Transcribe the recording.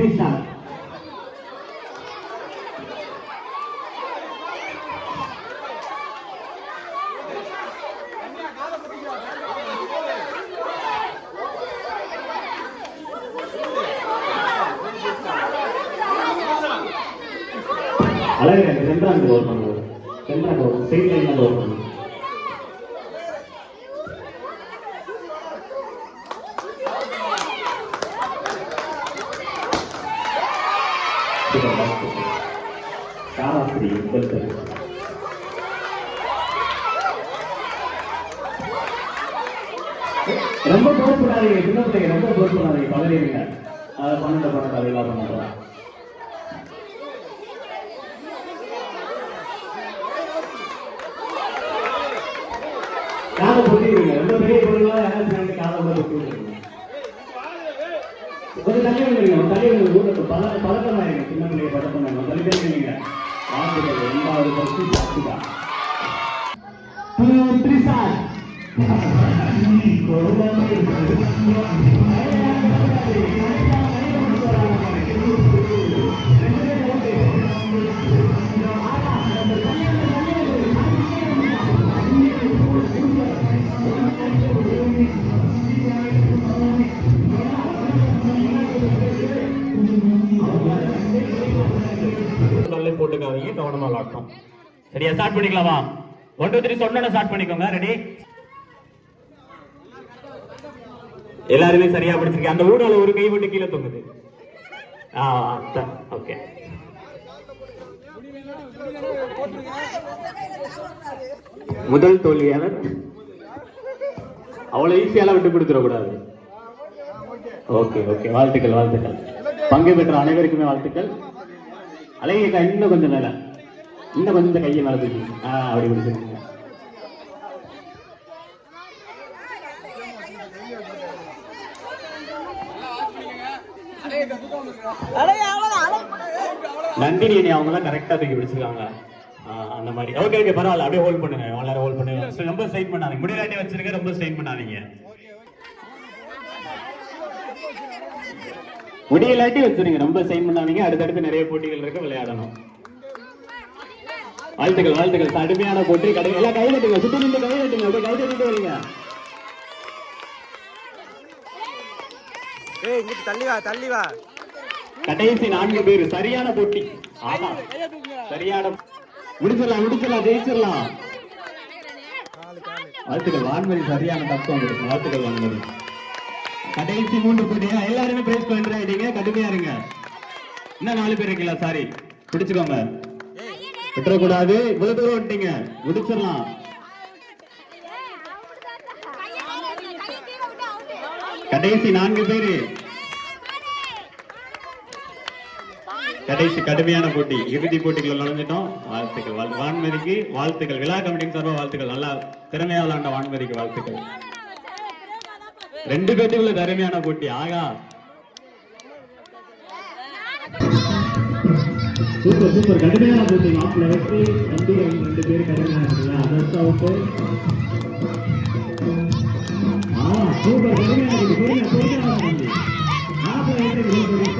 3 star. அழகு சென்றாங்க over பண்ணுவோம். சென்றாங்க side லைன்ல ஓவர் பண்ணுவோம். காராஸ்திரி பெல்தர் ரொம்ப போராடுறாங்க. சின்ன பிள்ளைங்க ரொம்ப போராடுறாங்க. பதறிடுங்க. அதை பண்ண அதெல்லாம் பண்ண காலை பொட்டிடுங்க. ரொம்ப பெரிய பொருளாக யாராச்சும் காலை உள்ள பொட்டி விட்டுருங்க. கொஞ்சம் தள்ளி வந்துருங்க. தள்ளி வந்து ஊருக்கு பழக்கமாயிருங்க. சின்ன பிள்ளைய பழக்கமாயிருங்க. தள்ளி தெரிஞ்சுங்க. ஆண்டுகள் 2வது பரிசு சாப்பிட்டா 3 ஸ்டார். போட்டுக்காதீங்க, கவனமா விளாட்டும். சரியா? ஸ்டார்ட் பண்ணிக்கலாமா? 1 2 3 சொன்ன ஸ்டார்ட் பண்ணிக்கோங்க. ரெடி? எல்லாருமே சரியா படிச்சிருக்கீங்க. அந்த ஊடால ஒரு கை விட்டு கீழே தொங்குது. ஓகே. முதல் தோல்வியாளர். அவ்வளவு ஈஸியால விட்டு கொடுத்துட கூடாது. ஓகே ஓகே, வாழ்த்துக்கள் வாழ்த்துக்கள். பங்கு பெற்ற அனைவருக்குமே வாழ்த்துக்கள். அழகிய இன்னும் கொஞ்சம் மேல, இன்னும் கொஞ்சம் இந்த கையை மேல தூக்கி அப்படி பிடிச்சிருக்கீங்க. நந்தினி அவங்க எல்லாம் கரெக்டா தூக்கி பிடிச்சிருக்காங்க. அந்த மாதிரி ஓகே ஓகே, பரவாயில்ல. அப்படியே ஹோல்ட் பண்ணுங்க. எல்லாரும் ஹோல்ட் பண்ணுங்க. ரொம்ப ஸ்ட்ரைட் பண்ணாதீங்க. முடியலாட்டி வச்சிருக்க. ரொம்ப ஸ்ட்ரைட் பண்ணாதீங்க. முடியலாட்டி வச்சிருங்க. ரொம்ப ஸ்ட்ரைட் பண்ணாதீங்க. அடுத்தடுத்து நிறைய போட்டிகள் இருக்கு, விளையாடணும். வாழ்த்துக்கள் வாழ்த்துக்கள். கடுமையான போட்டி. எல்லாம் கை தட்டுங்க. சுத்தி நின்று கை தட்டுங்க. அப்படியே கை தட்டிட்டு வரீங்க. தள்ளி வா. கடைசி 4 பேர். சரியான போட்டி. ஆமா, சரியான. முடிச்சிடலாம் ஜெயிச்சிடலாம். வாழ்த்துக்கள் வான்மதி. சரியான தத்துவம் கொடுக்கும். வாழ்த்துக்கள் வான்மதி. கடைசி 3 போட்டியா? எல்லாருமே பிரைஸ் பாயிண்ட் ஆயிட்டீங்க. கடுமையா இருங்க. இன்னும் 4 பேர் இருக்கீங்களா? சாரி, பிடிச்சுக்கோங்க. விட்டுறக்கூடாது. இவ்வளவு தூரம் வந்துட்டீங்க. முடிச்சிடலாம். கடைசி 4 பேரு. கடைசி கடுமையான போட்டி. இறுதி போட்டிகள் நுழைஞ்சிட்டோம். வாழ்த்துக்கள் வான்மதிக்கு. வாழ்த்துக்கள் விழா கமிட்டியின் சார்பாக வாழ்த்துக்கள். நல்லா திறமையா விளையாண்ட வான்மதிக்கு வாழ்த்துக்கள். 2 பேருக்குள்ள திறமையான போட்டி. ஆகா, சூப்பர் சூப்பர். கடுமையான போட்டி. மாப்பிள்ள வெற்றி. 2 பேர் கடுமையான போட்டி. சூப்பர். கடுமையான போட்டி. மாப்பிள்ள வெற்றி.